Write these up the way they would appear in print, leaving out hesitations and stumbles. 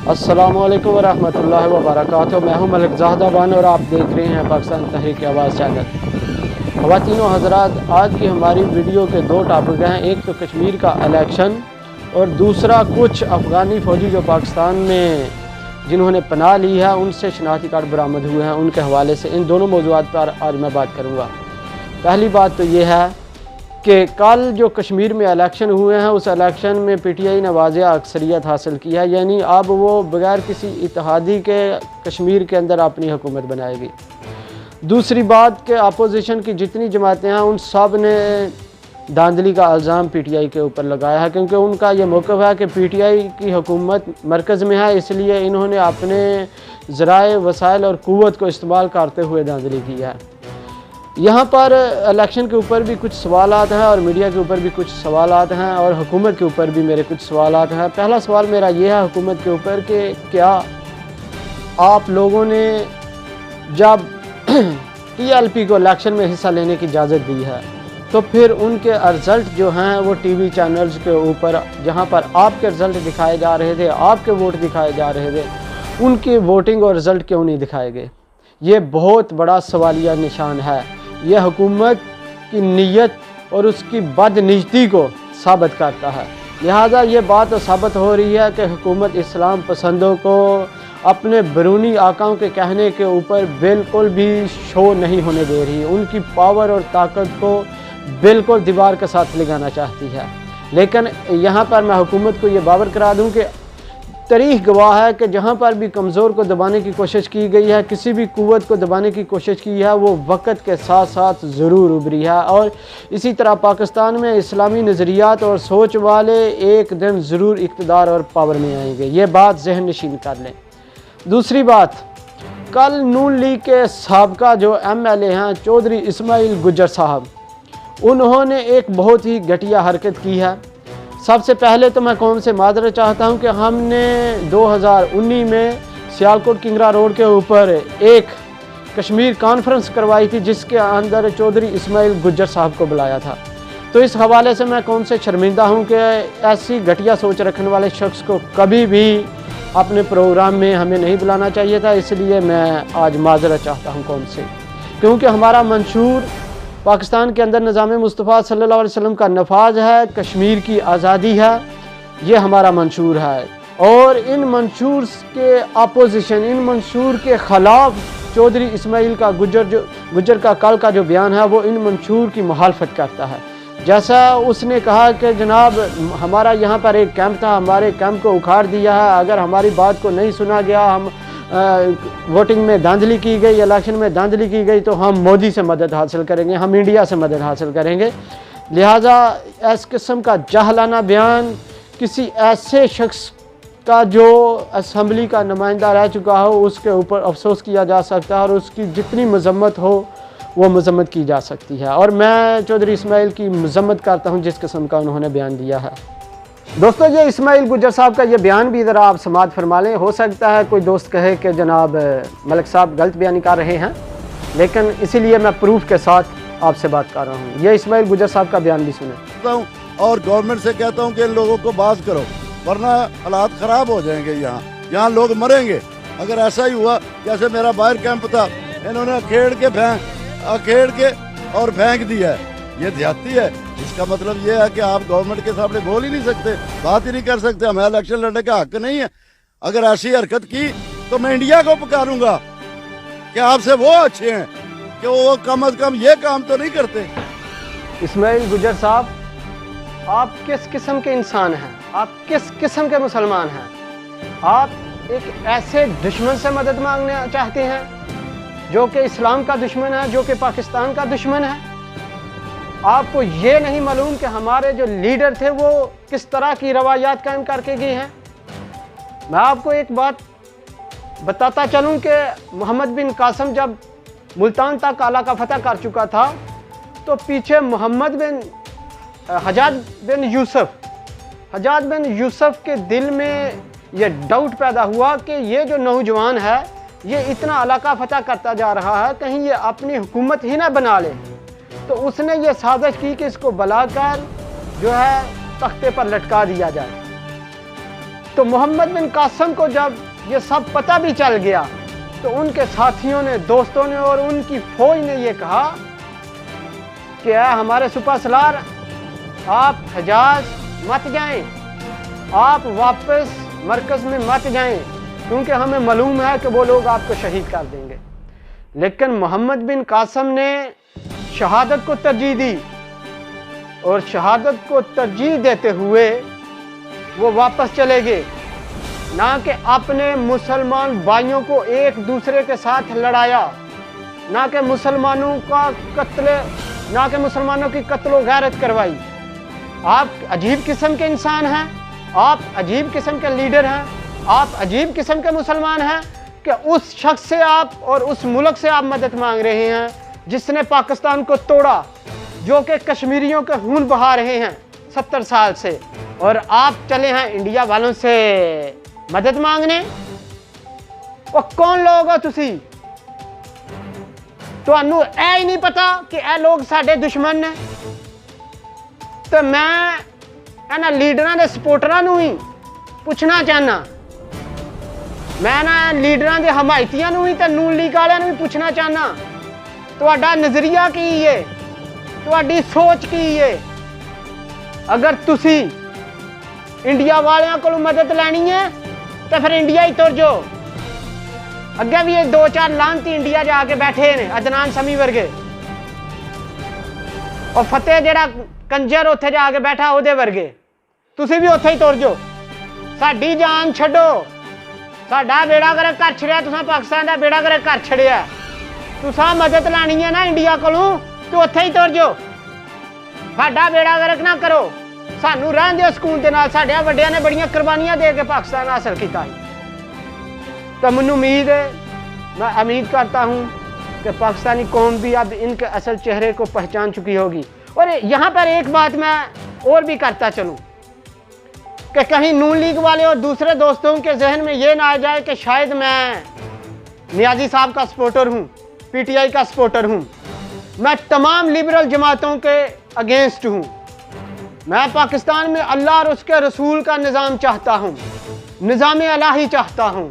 अस्सलामु अलैकुम वरहमतुल्लाहि वबरकातुहू। मैं हूं मलिक ज़ाहिद बानो और आप देख रहे हैं पाकिस्तान तहरीक आवाज़ चैनल। ख़वातीनो हज़रात, आज की हमारी वीडियो के दो टॉपिक हैं। एक तो कश्मीर का इलेक्शन और दूसरा कुछ अफ़गानी फ़ौजी जो पाकिस्तान में जिन्होंने पनाह ली है उनसे शनाख्ती कार्ड बरामद हुए हैं, उनके हवाले से इन दोनों मौज़ूआत पर आज मैं बात करूँगा। पहली बात तो ये है कि कल जो कश्मीर में इलेक्शन हुए हैं उस इलेक्शन में PTI ने वाज़ेह अक्सरियत हासिल की है, यानी अब वो बग़ैर किसी इत्तेहादी के कश्मीर के अंदर अपनी हुकूमत बनाएगी। दूसरी बात कि अपोजिशन की जितनी जमातें हैं उन सब ने धांधली का इल्ज़ाम PTI के ऊपर लगाया है, क्योंकि उनका ये मौक़िफ़ है कि PTI की हुकूमत मरकज़ में है, इसलिए इन्होंने अपने ज़राए वसाइल और क़ुव्वत को इस्तेमाल करते हुए धांधली की है। यहाँ पर इलेक्शन के ऊपर भी कुछ सवालात हैं और मीडिया के ऊपर भी कुछ सवालात हैं और हुकूमत के ऊपर भी मेरे कुछ सवालात हैं। पहला सवाल मेरा ये है हुकूमत के ऊपर कि क्या आप लोगों ने जब TLP को इलेक्शन में हिस्सा लेने की इजाज़त दी है तो फिर उनके रिज़ल्ट जो हैं वो TV चैनल्स के ऊपर जहाँ पर आपके रिज़ल्ट दिखाए जा रहे थे, आपके वोट दिखाए जा रहे थे, उनकी वोटिंग और रिज़ल्ट क्यों नहीं दिखाए गए? ये बहुत बड़ा सवालिया निशान है। यह हुकूमत की नीयत और उसकी बदनीयती को साबित करता है। लिहाजा ये बात तो साबित हो रही है कि हुकूमत इस्लाम पसंदों को अपने बैरूनी आकाओं के कहने के ऊपर बिल्कुल भी शो नहीं होने दे रही। उनकी पावर और ताकत को बिल्कुल दीवार के साथ लगाना चाहती है। लेकिन यहाँ पर मैं हुकूमत को ये बावर करा दूँ कि तारीख़ गवाह है कि जहाँ पर भी कमज़ोर को दबाने की कोशिश की गई है, किसी भी क़ुव्वत को दबाने की कोशिश की है, वो वक़्त के साथ साथ ज़रूर उभरी है। और इसी तरह पाकिस्तान में इस्लामी नज़रियात और सोच वाले एक दिन ज़रूर इक़्तिदार और पावर में आएंगे, ये बात ज़हन नशीन कर लें। दूसरी बात, कल नून लीग के साबका जो MLA हैं चौधरी इस्माइल गुज्जर साहब, उन्होंने एक बहुत ही घटिया हरकत की है। सबसे पहले तो मैं कौम से माजरत चाहता हूं कि हमने 2019 में सियालकोट किंगरा रोड के ऊपर एक कश्मीर कॉन्फ्रेंस करवाई थी जिसके अंदर चौधरी इस्माइल गुज्जर साहब को बुलाया था। तो इस हवाले से मैं कौम से शर्मिंदा हूं कि ऐसी घटिया सोच रखने वाले शख्स को कभी भी अपने प्रोग्राम में हमें नहीं बुलाना चाहिए था। इसलिए मैं आज माजरत चाहता हूँ कौम से, क्योंकि हमारा मंशूर पाकिस्तान के अंदर निज़ाम मुस्तफ़ा सल्लल्लाहु अलैहि वसल्लम का नफाज है, कश्मीर की आज़ादी है, ये हमारा मंशूर है। और इन मंशूर के अपोजिशन, इन मंशूर के ख़िलाफ़ चौधरी इस्माइल का गुज्जर का कल का जो बयान है वो इन मंशूर की मुखालफत करता है। जैसा उसने कहा कि जनाब हमारा यहाँ पर एक कैंप था, हमारे कैंप को उखाड़ दिया है, अगर हमारी बात को नहीं सुना गया, हम वोटिंग में धांधली की गई, इलेक्शन में धांधली की गई, तो हम मोदी से मदद हासिल करेंगे, हम इंडिया से मदद हासिल करेंगे। लिहाजा इस किस्म का जाहलाना बयान किसी ऐसे शख्स का जो असम्बली का नुमाइंदा रह चुका हो उसके ऊपर अफसोस किया जा सकता है और उसकी जितनी मजम्मत हो वो मजम्मत की जा सकती है। और मैं चौधरी इस्माइल की मजम्मत करता हूँ जिस किस्म का उन्होंने बयान दिया है। दोस्तों, ये इस्माइल गुज्जर साहब का ये बयान भी ज़रा आप समाअत फरमा लें। हो सकता है कोई दोस्त कहे कि जनाब मलिक साहब गलत बयान कर रहे हैं, लेकिन इसीलिए मैं प्रूफ के साथ आपसे बात कर रहा हूँ। ये इस्माइल गुज्जर साहब का बयान भी सुने। और गवर्नमेंट से कहता हूँ कि इन लोगों को बात करो, वरना हालात ख़राब हो जाएंगे। यहाँ लोग मरेंगे। अगर ऐसा ही हुआ जैसे मेरा बाहर कैंप था, इन्होंने अखेड़ के और फेंक दिया है, ये ज्यादती है। इसका मतलब ये है कि आप गवर्नमेंट के सामने बोल ही नहीं सकते, बात ही नहीं कर सकते, हमें इलेक्शन लड़ने का हक नहीं है। अगर ऐसी हरकत की तो मैं इंडिया को पुकारूंगा कि आपसे वो अच्छे हैं कि वो कम अज कम ये काम तो नहीं करते। इस्माइल गुज्जर साहब, आप किस किस्म के इंसान हैं? आप किस किस्म के मुसलमान हैं? आप एक ऐसे दुश्मन से मदद मांगना चाहते हैं जो कि इस्लाम का दुश्मन है, जो कि पाकिस्तान का दुश्मन है। आपको ये नहीं मालूम कि हमारे जो लीडर थे वो किस तरह की रवायात कायम करके गए हैं। मैं आपको एक बात बताता चलूं कि मोहम्मद बिन कासिम जब मुल्तान तक आला का फतह कर चुका था तो पीछे हजाज बिन यूसुफ के दिल में ये डाउट पैदा हुआ कि ये जो नौजवान है ये इतना इलाका फतह करता जा रहा है, कहीं ये अपनी हुकूमत ही ना बना ले। तो उसने ये साजिश की कि इसको बुलाकर जो है तख्ते पर लटका दिया जाए। تو محمد بن قاسم کو جب یہ سب پتہ بھی چل گیا تو ان کے ساتھیوں نے، دوستوں نے اور ان کی فوج نے یہ کہا کہ اے ہمارے سپہ سالار، آپ حجاز مت جائیں، آپ واپس مرکز میں مت جائیں، کیونکہ ہمیں معلوم ہے کہ وہ لوگ آپ کو شہید کر دیں گے۔ لیکن محمد بن قاسم نے شہادت کو ترجیح دی، اور شہادت کو ترجیح دیتے ہوئے وہ واپس چلے گئے، نہ کہ اپنے مسلمان بھائیوں کو ایک دوسرے کے ساتھ لڑایا، نہ کہ مسلمانوں کی قتل و غارت کروائی۔ آپ عجیب قسم کے انسان ہیں، آپ عجیب قسم کے لیڈر ہیں، آپ عجیب قسم کے مسلمان ہیں کہ اس شخص سے آپ اور اس ملک سے آپ مدد مانگ رہے ہیں جس نے پاکستان کو توڑا، جو کہ کشمیریوں کے خون بہا رہے ہیں 70 سال سے، اور آپ چلے ہیں انڈیا والوں سے مدد مانگنے۔ وہ کون لوگ ہو تسی؟ تانوں اے ہی نہیں پتا کہ اے لوگ ساڈے دشمن ہیں؟ تو میں انہاں لیڈراں دے سپورٹراں نوں ہی پوچھنا چاہنا، میں نا لیڈراں دے حمایتیاں نوں ہی تے نون لیگ والےاں نوں ہی پوچھنا چاہنا، تہاڈا نظریہ کی ہے، تہاڈی سوچ کی ہے؟ اگر تسی انڈیا والیاں کولوں مدد لینی ہے تو پھر انڈیا ہی تر جاؤ۔ اگے بھی یہ 2-4 لانتی انڈیا جا کے بیٹھے نے، عدنان سمی ورگے، اور فتح جڑا کنجر اتھے جا کے بیٹھا او دے ورگے، تسی بھی اتھے ہی تر جاؤ۔ ساڈی جان چھڈو، ساڈا بیڑا گرک کر چھڑیا، تساں پاکستان دا بیڑا گرک کر چھڑیا، تساں مدد لینی ہے نا انڈیا کولوں تو اتھے ہی تر جاؤ، ساڈا بیڑا گرک نہ کرو، سانوں رہن دیو سکون دے نال۔ ساڈے وڈیاں نے بڑیاں قربانیاں دے کے پاکستان حاصل کیتا ہے، تو مجھے امید ہے، میں امید کرتا ہوں کہ پاکستانی قوم بھی اب ان کے اصل چہرے کو پہچان چکی ہوگی۔ اور یہاں پر ایک بات میں اور بھی کرتا چلوں کہ کہیں نون لیگ والے اور دوسرے دوستوں کے ذہن میں یہ نہ آ جائے کہ شاید میں نیازی صاحب کا سپورٹر ہوں، پی ٹی آئی کا سپورٹر ہوں، میں تمام لبرل جماعتوں کے اگینسٹ ہوں۔ میں پاکستان میں اللہ اور اس کے رسول کا نظام چاہتا ہوں، نظام الہی چاہتا ہوں،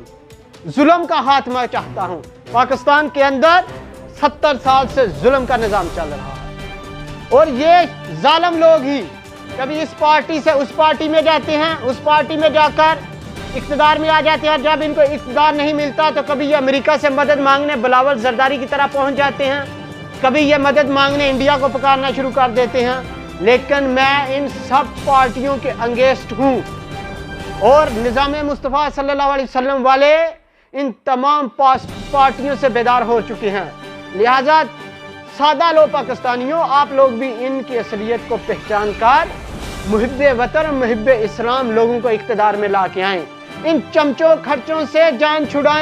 ظلم کا خاتمہ چاہتا ہوں۔ پاکستان کے اندر 70 سال سے ظلم کا نظام چل رہا ہے، اور یہ ظالم لوگ ہی کبھی اس پارٹی سے اس پارٹی میں جاتے ہیں، اس پارٹی میں جا کر اقتدار میں آ جاتے ہیں، اور جب ان کو اقتدار نہیں ملتا تو کبھی یہ امریکہ سے مدد مانگنے بلاول زرداری کی طرح پہنچ جاتے ہیں، کبھی یہ مدد مانگنے انڈیا کو پکارنا شروع کر دیتے ہیں۔ لیکن میں ان سب پارٹیوں کے انگیسٹ ہوں، اور نظام مصطفیٰ صلی اللہ علیہ وسلم والے ان تمام پارٹیوں سے بیدار ہو چکے ہیں۔ لہٰذا سادہ لو پاکستانیوں، آپ لوگ بھی ان کی اصلیت کو پہچان کر محب وطن، محب اسلام لوگوں کو اقتدار میں لا کے آئیں، ان چمچوں خرچوں سے جان چھڑائیں۔